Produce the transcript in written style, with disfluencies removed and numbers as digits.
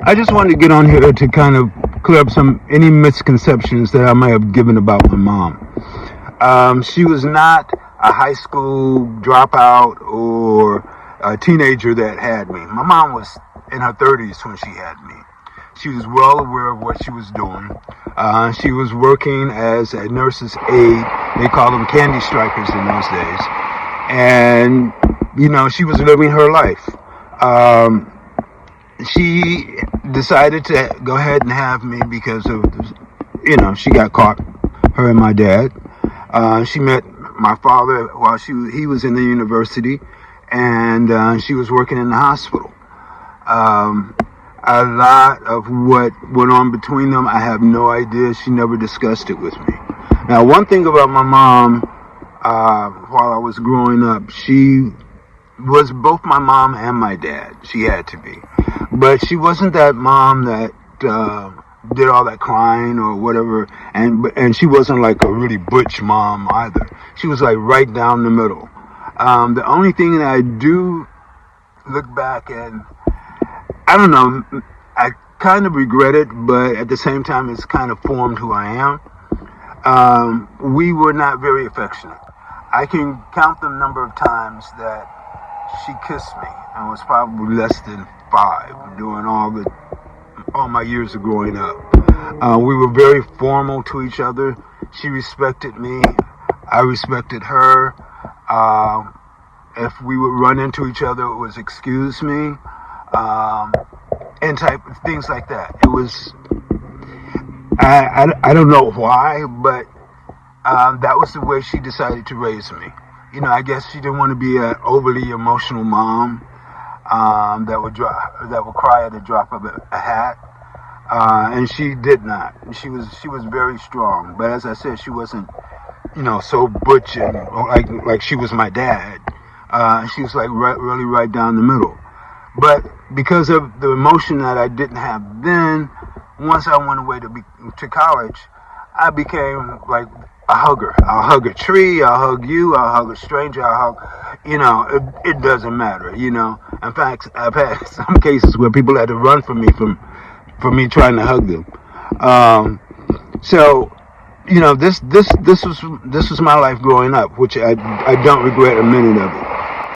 I just wanted to get on here to kind of clear up any misconceptions that I might have given about my mom. She was not a high school dropout or a teenager that had me. My mom was in her 30s when she had me. She was well aware of what she was doing. She was working as a nurse's aide. They called them candy stripers in those days. And, she was living her life. She decided to go ahead and have me because of, she got caught, her and my dad. She met my father while he was in the university, and she was working in the hospital. A lot of what went on between them, I have no idea. She never discussed it with me. Now, one thing about my mom, while I was growing up, she was both my mom and my dad. She had to be. But she wasn't that mom that did all that crying or whatever. And she wasn't like a really butch mom either. She was like right down the middle. The only thing that I do look back and I don't know, I kind of regret it, but at the same time, it's kind of formed who I am. We were not very affectionate. I can count the number of times that she kissed me, and was probably less than 5 during all my years of growing up. We were very formal to each other. She respected me. I respected her. If we would run into each other, it was excuse me. And type of things like that. It was, I don't know why, but that was the way she decided to raise me. I guess she didn't want to be an overly emotional mom that would cry at the drop of a hat, and she did not. She was very strong, but as I said, she wasn't, so butch and like she was my dad. She was like really right down the middle. But because of the emotion that I didn't have then, once I went away to college, I became like a hugger. I'll hug a tree, I'll hug you, I'll hug a stranger, I'll hug, it doesn't matter, In fact, I've had some cases where people had to run from me trying to hug them. So, this was my life growing up, which I don't regret a minute of it.